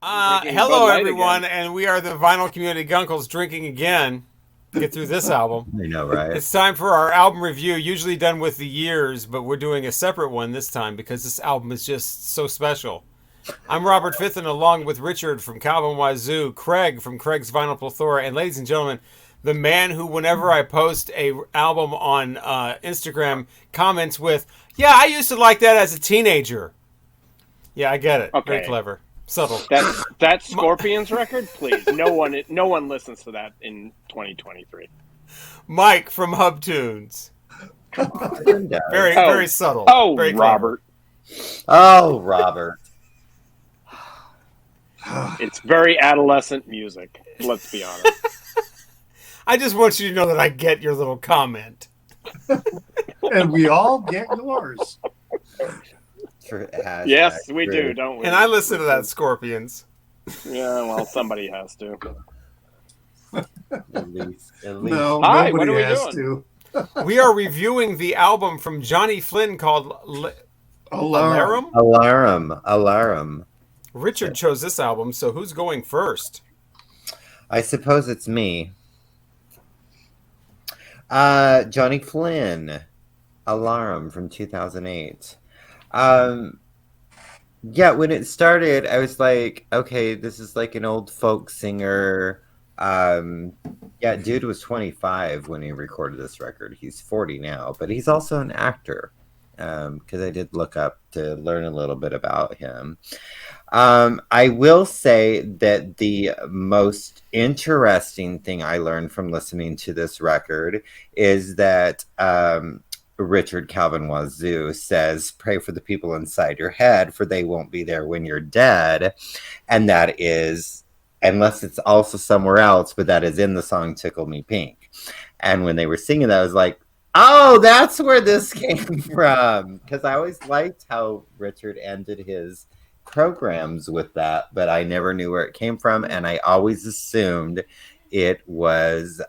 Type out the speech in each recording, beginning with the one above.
Drinking Bud Hello, Light everyone, again. and we are the Vinyl Community Guncles drinking again to get through this album. I know, right? It's time for our album review, usually done with the years, but we're doing a separate one this time because this album is just so special. I'm Robert Fitton, along with Richard from Calvin Wazoo, Craig from Craig's Vinyl Plethora, and ladies and gentlemen, the man who, whenever I post a album on Instagram, comments with, "Yeah, I used to like that as a teenager." Yeah, I get it. Very Okay, clever, subtle. that Scorpions record, please. No one listens to that in 2023. Mike from Hub Tunes. Very, Oh, very subtle. oh, Very clever. Robert, Oh, Robert. it's very adolescent music. Let's be honest. I just want you to know that I get your little comment. And we all get yours. Yes, we do, don't we? And I listen to that Scorpions. Yeah, well, somebody has to. At least. No, Hi, what nobody are we has doing? to. We are reviewing the album from Johnny Flynn called Alarm. Larum. Alarm. Richard chose this album, so who's going first? I suppose it's me. Johnny Flynn. Alarm from 2008. Yeah, when it started, I was like, okay, this is like an old folk singer. Yeah, dude was 25 when he recorded this record. He's 40 now, but he's also an actor. Because I did look up to learn a little bit about him. I will say that the most interesting thing I learned from listening to this record is that Richard Calvin Wazoo says, "Pray for the people inside your head, for they won't be there when you're dead." And that is, unless it's also somewhere else, but that is in the song Tickle Me Pink. And when they were singing that, I was like, oh, that's where this came from. Because I always liked how Richard ended his programs with that, but I never knew where it came from. And I always assumed it was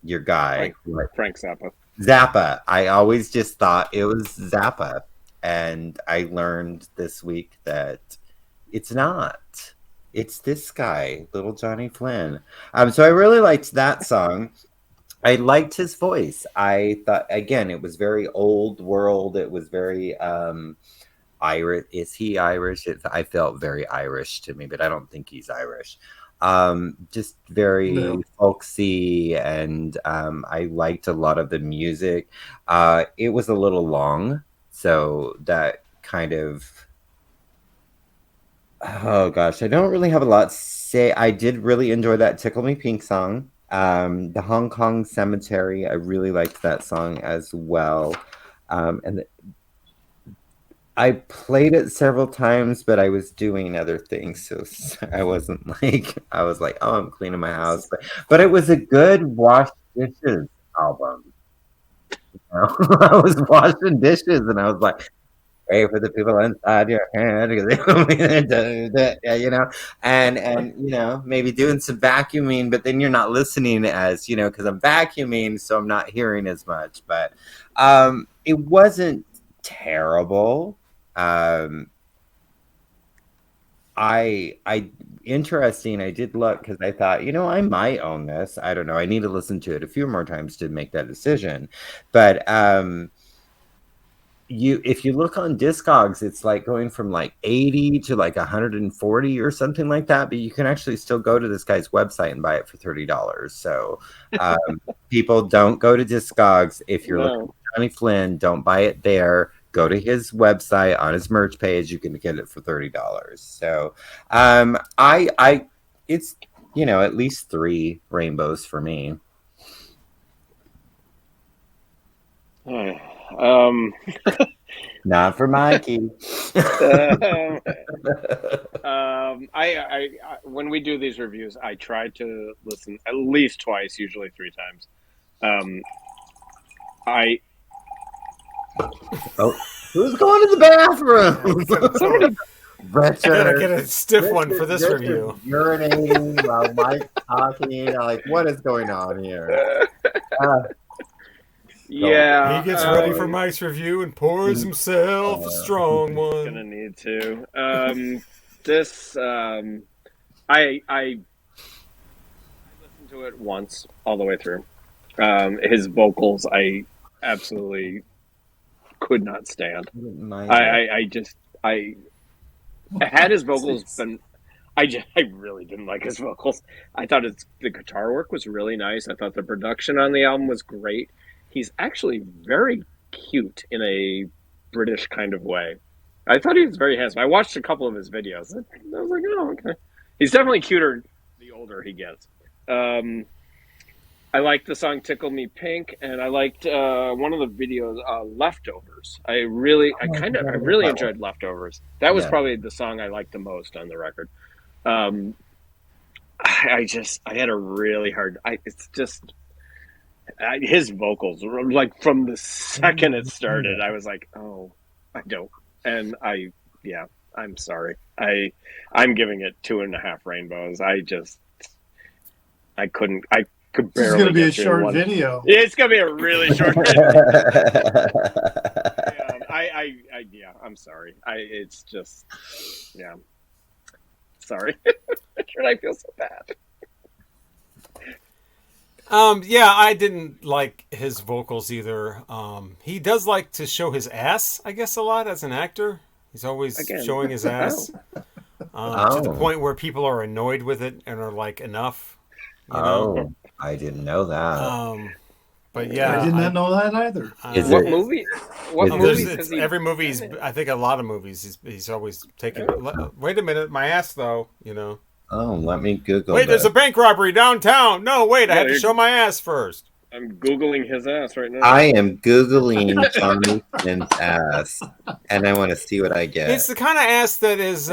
your guy. Frank Zappa. Zappa. I always just thought it was Zappa. And I learned this week that it's not. It's this guy, little Johnny Flynn. So I really liked that song. I liked his voice. I thought, again, it was very old world. It was very Irish. Is he Irish? I felt very Irish to me, but I don't think he's Irish. Just very folksy, and I liked a lot of the music. It was a little long, so that kind of... Oh, gosh. I don't really have a lot to say. I did really enjoy that Tickle Me Pink song. The Hong Kong Cemetery, I really liked that song as well. I played it several times, but I was doing other things, so I wasn't like, I was like, oh, I'm cleaning my house. But it was a good wash dishes album. You know? I was washing dishes, and I was like, pray for the people inside your head, because they want me to do that, you know, and you know, maybe doing some vacuuming, but then you're not listening as, you know, because I'm vacuuming, so I'm not hearing as much. But it wasn't terrible. Interesting. I did look because I thought, you know, I might own this. I don't know. I need to listen to it a few more times to make that decision. But if you look on Discogs, it's like going from like 80 to like 140 or something like that. But you can actually still go to this guy's website and buy it for $30. So people, don't go to Discogs. If you're looking for Johnny Flynn, don't buy it there. Go to his website on his merch page. You can get it for $30. So it's, you know, at least 3 rainbows for me. Not for Mikey. I when we do these reviews, I try to listen at least twice, usually 3 times. Oh, who's going to the bathroom? Somebody, I gotta get a stiff one for this review. Urinating while Mike's talking. Like, what is going on here? yeah, He gets ready for Mike's review and pours himself a strong one. Gonna need to. this I listened to it once all the way through. His vocals, I absolutely could not stand. I just I had his vocals been. I really didn't like his vocals. I thought the guitar work was really nice. I thought the production on the album was great. He's actually very cute in a British kind of way. I thought he was very handsome. I watched a couple of his videos. I was like, oh, okay. He's definitely cuter the older he gets. I liked the song "Tickle Me Pink," and I liked one of the videos, "Leftovers." I really enjoyed "Leftovers." That was probably the song I liked the most on the record. Um, I had a really hard. His vocals were like from the second it started. I was like, oh, I don't, and yeah, I'm sorry. I'm giving it 2.5 rainbows. I couldn't. I could barely. This is going to be get a through short one. video. It's going to be a really short video. Yeah, I'm sorry. It's just, yeah. Sorry. Should I feel so bad? Yeah, I didn't like his vocals either. He does like to show his ass, I guess, a lot as an actor. He's always showing his ass to the point where people are annoyed with it and are like, enough. You know? I didn't know that. But yeah, I did not know that either. What movie? What movies has he? Every movie's. I think a lot of movies. He's always taking. Wait a minute, my ass though. You know. Oh, let me Google. Wait, there's a bank robbery downtown. No, wait, I have to show my ass first. I'm Googling his ass right now. I am Googling Johnny Flynn's ass, and I want to see what I get. It's the kind of ass that is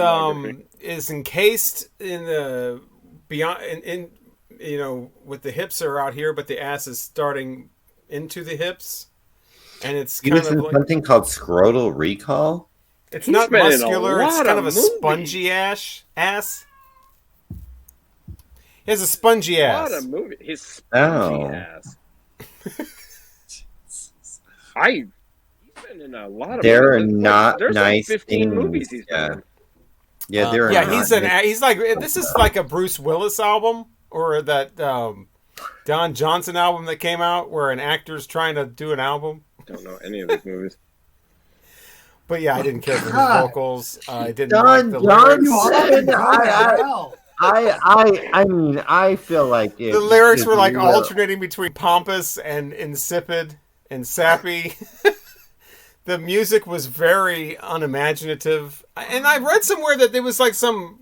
encased in the beyond in you know, with the hips are out here, but the ass is starting into the hips, and it's kind of like something called scrotal recall. It's not muscular. It's kind of a spongy ass. He has a spongy ass. What a movie! His spongy ass. He's been in a lot of. There movies. are not There's nice like 15 things. movies he's been in. Yeah, there are. Yeah, he's like this is like a Bruce Willis album or that Don Johnson album that came out where an actor's trying to do an album. Don't know any of these movies. But yeah, I didn't care for his vocals. I didn't like the lyrics. I mean, I feel like the lyrics were like alternating between pompous and insipid and sappy. The music was very unimaginative, and I read somewhere that there was like some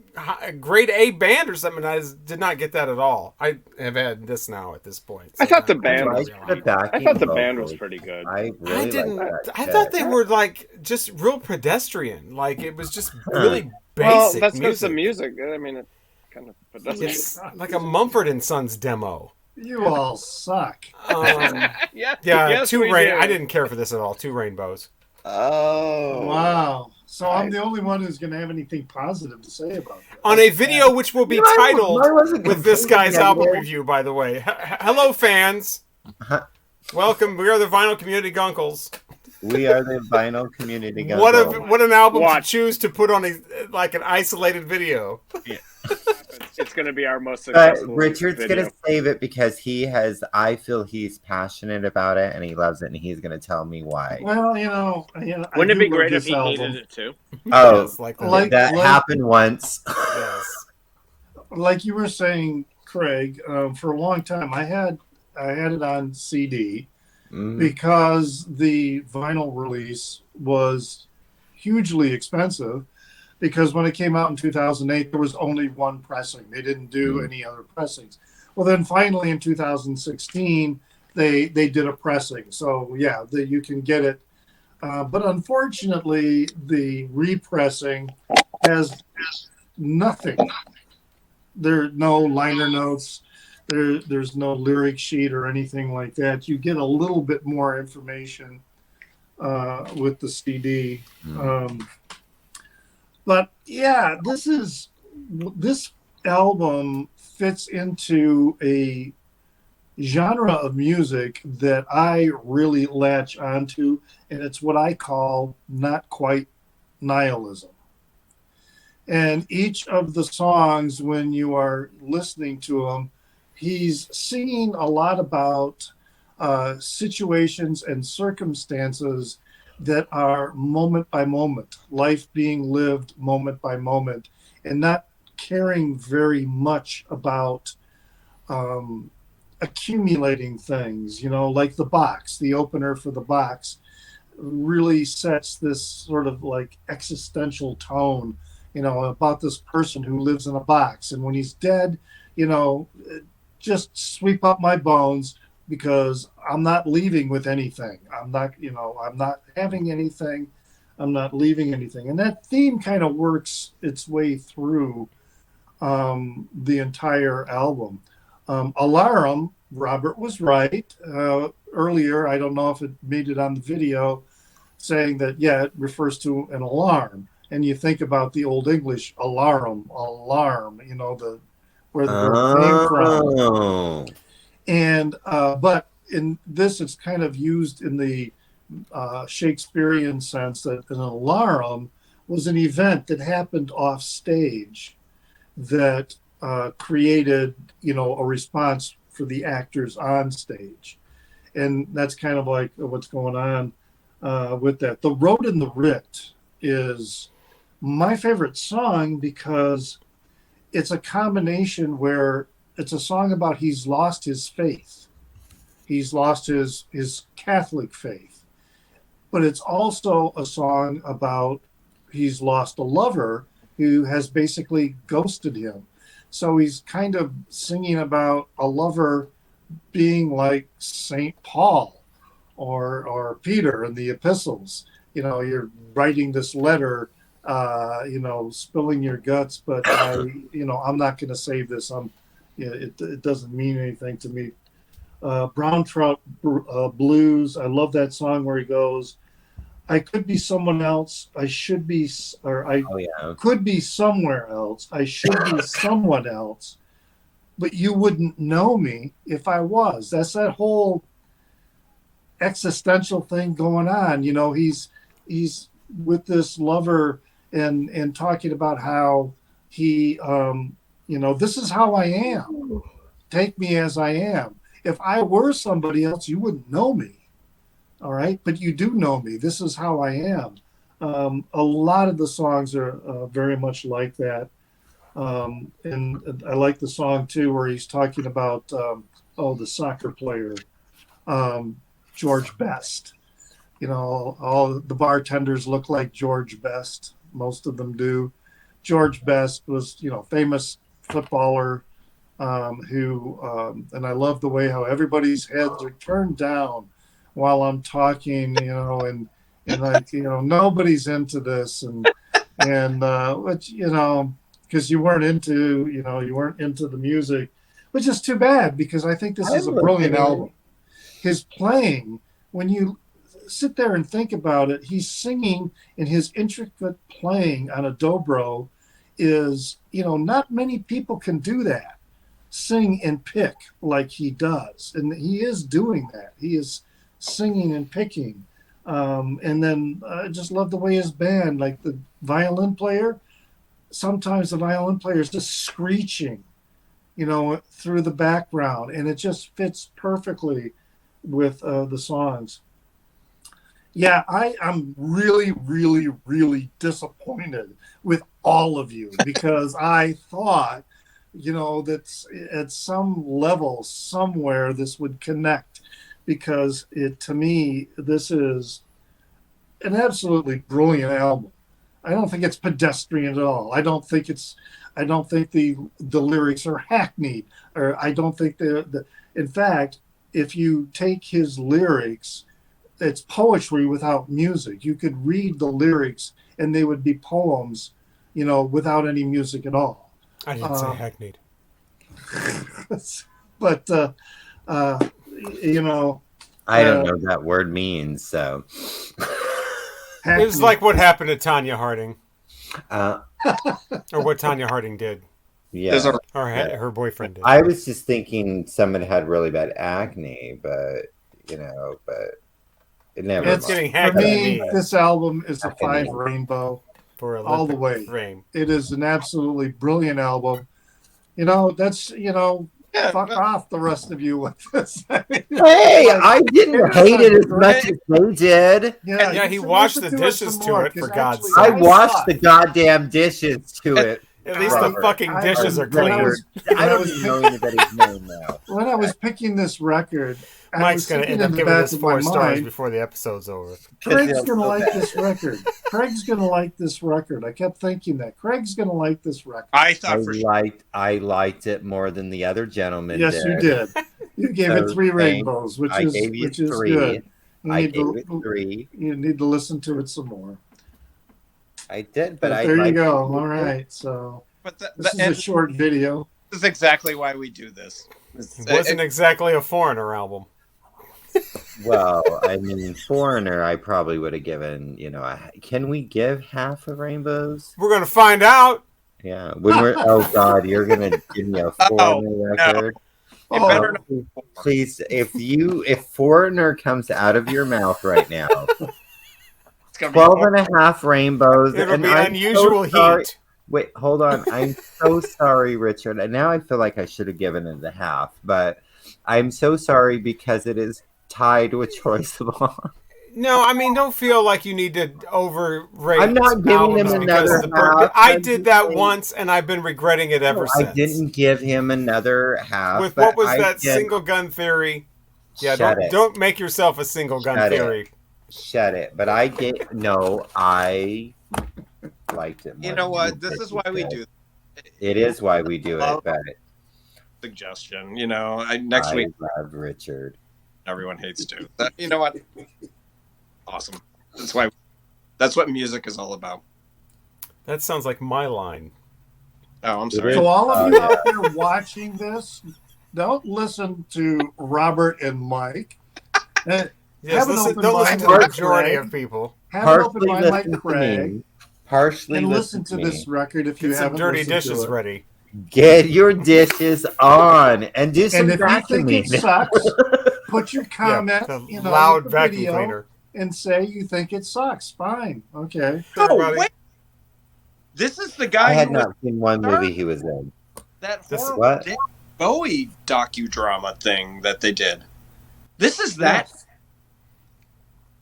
grade A band or something. I did not get that at all. I have had this now at this point. So I thought the band was. I thought the band was pretty good. I didn't. I thought they were like just real pedestrian. Like it was just really basic. Well, that's because the music. I mean, it kind of pedestrian. It's like a Mumford and Sons demo. You all suck. Yeah. Yes, I didn't care for this at all. 2 rainbows. Oh. Wow. So I'm the only one who's going to have anything positive to say about that. On a video which will be titled with this guy's album review, by the way. Hello, fans. Welcome. We are the Vinyl Community Guncles. We are the Vinyl Community Guncles. What an album to choose to put on an isolated video. Yeah. It's going to be our most successful Richard's video. going to save it because I feel he's passionate about it and he loves it and he's going to tell me why. Well, wouldn't it be great if he hated it too? Oh, yes, that happened once. Yes. Like you were saying, Craig, for a long time I had it on CD because the vinyl release was hugely expensive. Because when it came out in 2008, there was only one pressing. They didn't do any other pressings. Well, then finally in 2016, they did a pressing. So, yeah, you can get it. But unfortunately, the repressing has nothing. There are no liner notes. There's no lyric sheet or anything like that. You get a little bit more information with the CD. But yeah, this album fits into a genre of music that I really latch onto, and it's what I call not quite nihilism. And each of the songs, when you are listening to them, he's singing a lot about situations and circumstances that are moment by moment, life being lived moment by moment, and not caring very much about um, accumulating things, like the box, the opener for the box really sets this sort of like existential tone, about this person who lives in a box. And when he's dead, you know, just sweep up my bones because I'm not leaving with anything. I'm not having anything. I'm not leaving anything. And that theme kind of works its way through the entire album. Alarum, Robert was right earlier. I don't know if it made it on the video, saying that, yeah, it refers to an alarm. And you think about the Old English alarm, where the word came from. And but in this, it's kind of used in the Shakespearean sense that an alarum was an event that happened off stage that created, a response for the actors on stage. And that's kind of like what's going on with that. The Road in the Writ is my favorite song because it's a combination where it's a song about he's lost his faith. He's lost his Catholic faith. But it's also a song about he's lost a lover who has basically ghosted him. So he's kind of singing about a lover being like St. Paul or Peter in the epistles. You're writing this letter, spilling your guts, but I'm not going to save this. It doesn't mean anything to me. Brown Trout Blues. I love that song where he goes, I could be someone else. I should be, or I could be somewhere else. I should be someone else, but you wouldn't know me if I was. That's that whole existential thing going on. He's with this lover and talking about how he, this is how I am. Take me as I am. If I were somebody else, you wouldn't know me. All right, but you do know me. This is how I am. A lot of the songs are very much like that. And I like the song too, where he's talking about, the soccer player, George Best. All the bartenders look like George Best. Most of them do. George Best was, famous footballer who, and I love the way how everybody's heads are turned down while I'm talking, and like, nobody's into this and which, because you weren't into the music, which is too bad because I think this is a brilliant album. His playing, when you sit there and think about it, he's singing, and his intricate playing on a dobro is, not many people can do that, sing and pick like he does. And he is doing that. He is singing and picking. And then I just love the way his band, like the violin player, sometimes the violin player is just screeching, through the background, and it just fits perfectly with the songs. Yeah, I'm really, really, really disappointed with all of you because I thought, that at some level, somewhere, this would connect. Because to me, this is an absolutely brilliant album. I don't think it's pedestrian at all. I don't think the lyrics are hackneyed, or I don't think in fact, if you take his lyrics, it's poetry without music. You could read the lyrics and they would be poems, without any music at all. I didn't say hackneyed. But I don't know what that word means, so. It was like what happened to Tanya Harding. Or what Tanya Harding did. Yeah. Or her boyfriend did. I was just thinking someone had really bad acne, but it never. It's getting for me, this album is a 5 rainbow. for all the way. Frame. It is an absolutely brilliant album. That's fuck off the rest of you with this. Hey, I didn't hate it as much as they did. Yeah, he washed the dishes to it, for God's sake. I washed the goddamn dishes to it. At least the fucking dishes are clean. I don't even know anybody's name now. When I was picking this record, Mike's going to end up giving this 4 stars before the episode's over. Craig's going to like this record. Craig's going to like this record. I kept thinking that. Craig's going to like this record. I liked it more than the other gentleman did. Yes, you did. You gave it 3 rainbows, which is good. I gave it 3. You need to listen to it some more. I did, but there you go. All right, so this is a short video. This is exactly why we do this. It wasn't exactly a Foreigner album. Well, I mean, Foreigner, I probably would have given, can we give half of rainbows? We're going to find out. Yeah. Oh, God, you're going to give me a Foreigner record? No. Please, if Foreigner comes out of your mouth right now, 12 and a half rainbows. It'll be unusual heat. Wait, hold on. I'm so sorry, Richard. And now I feel like I should have given it a half, but I'm so sorry because it is tied with Troye Sivan. No, I mean, don't feel like you need to overrate. I'm not giving him another half. I did that once, and I've been regretting it ever since. I didn't give him another half. With what was that single gun theory? Yeah, don't make yourself a single gun theory. Shut it. But I liked it more. You know what? This is why we do it. It is why we do it. But suggestion, next week. I love Richard. Everyone hates too. You know what? Awesome. That's what music is all about. That sounds like my line. Oh, I'm sorry. So all of you out there watching this, don't listen to Robert and Mike. Yes, don't listen to the majority of people. Have an open mind like Craig. Partially and listen to this record if you haven't dirty dishes ready. Get your dishes on and do some vacuuming. And if you think it sucks, put your comment loud vacuum cleaner and say you think it sucks. Fine. Okay. Oh, wait. This is the guy I had not seen one movie he was in. That horrible David Bowie docudrama thing that they did. This is that. Yes.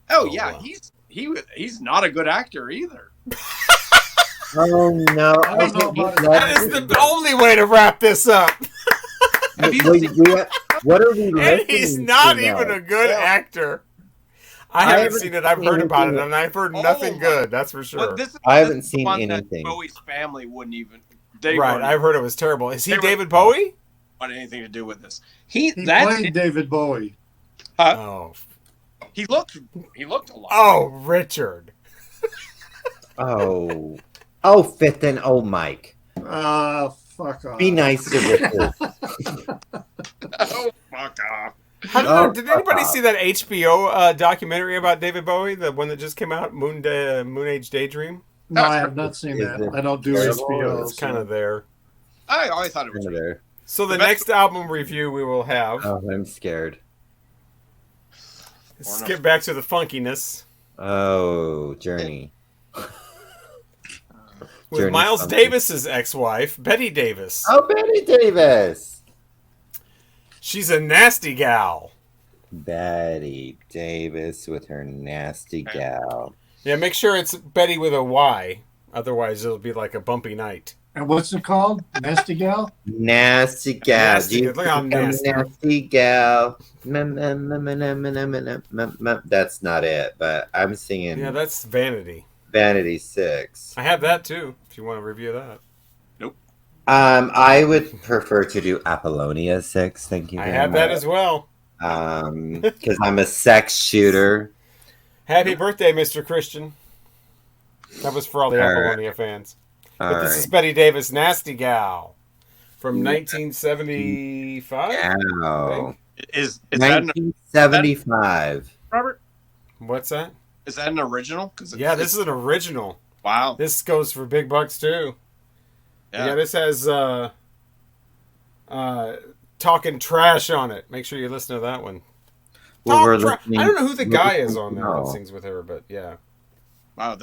Oh yeah, he's not a good actor either. Oh no! That is the only way to wrap this up. What are we? And he's not even a good actor. I haven't seen it. I've heard about it, and I've heard nothing good. That's for sure. I haven't seen anything. Bowie's family wouldn't even. Right, I've heard it was terrible. Is he David Bowie? Want anything to do with this? He played David Bowie. Oh. He looked a lot. Oh, Richard. Oh, Fifth and Mike. Fuck off. Be nice to Richard. Oh, fuck off. Did anybody see that HBO documentary about David Bowie? The one that just came out, Moon Age Daydream? No, I have not seen that. I don't do HBO. It's kind of there. I always thought it was there. So the next album review we will have. Oh, I'm scared. Let's get back to the funkiness. Oh, Journey. With Miles Davis's ex-wife, Betty Davis. Oh, Betty Davis. She's a nasty gal. Betty Davis with her nasty gal. Yeah, make sure it's Betty with a Y. Otherwise, it'll be like a bumpy night. And what's it called? Nasty gal? Nasty gal. Look how nasty. Nasty gal. That's not it, but I'm singing. Yeah, that's Vanity. Vanity 6. I have that too, if you want to review that. Nope. I would prefer to do Apollonia 6. Thank you very much. I have that as well. Because I'm a sex shooter. Happy birthday, Mr. Christian. That was for all the Apollonia fans. But this is Betty Davis, Nasty Gal, from 1975. Ow. Is 1975. Robert? What's that? Is that an original? Yeah, this is an original. Wow. This goes for big bucks too. Yeah, this has Talking Trash on it. Make sure you listen to that one. Well, I don't know who the guy is on there that sings with her, but yeah. Wow,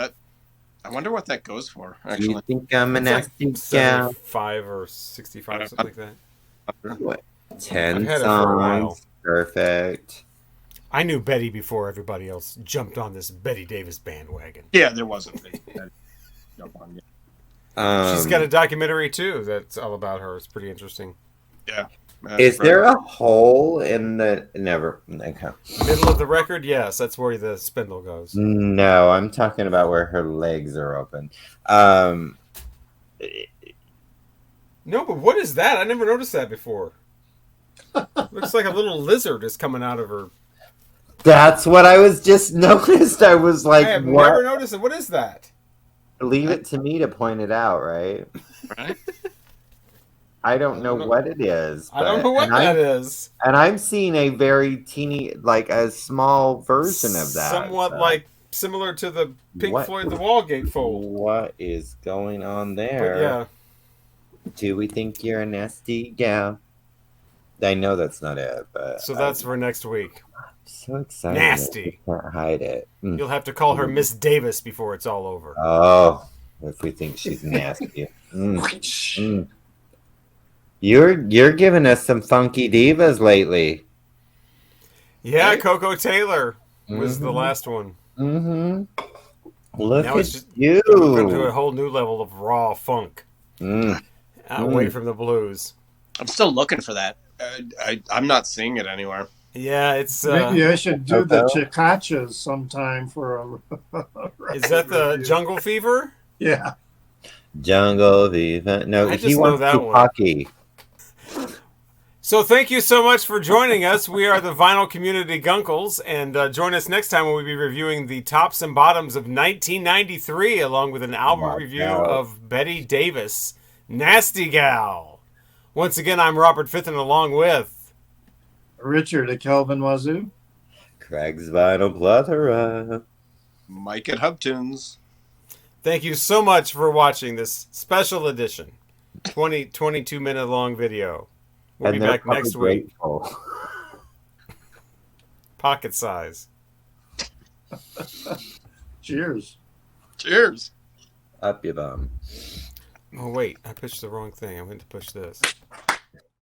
I wonder what that goes for, Do you actually. think I'm a It's like nasty gal? 75 or 65, something like that. What? I've 10 had it for a while. songs. Perfect. I knew Betty before everybody else jumped on this Betty Davis bandwagon. Yeah, there wasn't. Jump on you. She's got a documentary too that's all about her. It's pretty interesting. Yeah. Is there a hole in the never? Okay. Middle of the record, yes, that's where the spindle goes. No, I'm talking about where her legs are open. No, but what is that? I never noticed that before. Looks like a little lizard is coming out of her. That's what I was just noticed. I was like, I have what? never noticed it. What is that? Leave it to me to point it out, right? Right? I don't know what it is. I don't know what that is. And I'm seeing a very teeny, like a small version of that. Somewhat like similar to the Pink Floyd The Wall gatefold. What is going on there? But yeah. Do we think you're a nasty gal? I know that's not it, but so that's for next week. I'm so excited. Nasty. I can't hide it. You'll have to call her Miss Davis before it's all over. Oh, if we think she's nasty. You're giving us some funky divas lately. Yeah, Coco Taylor was the last one. Mm-hmm. Look now at you. We're going to do a whole new level of raw funk. Away from the blues. I'm still looking for that. I'm not seeing it anywhere. Yeah, it's... Maybe I should do the chicachas sometime for a... Is that the Jungle Fever? Yeah. Jungle Fever. No, I just he wants know that one. hockey. So thank you so much for joining us. We are the Vinyl Community Guncles, and join us next time when we'll be reviewing the tops and bottoms of 1993, along with an album review of Betty Davis, Nasty Gal. Once again, I'm Robert Fitton, along with... Richard at Kelvin Wazoo. Craig's Vinyl Plethora. Mike at Hubtunes. Thank you so much for watching this special edition, 22-minute long video. We'll be back next week. Pocket size. Cheers. Cheers. Up your bum. Oh, wait. I pushed the wrong thing. I meant to push this.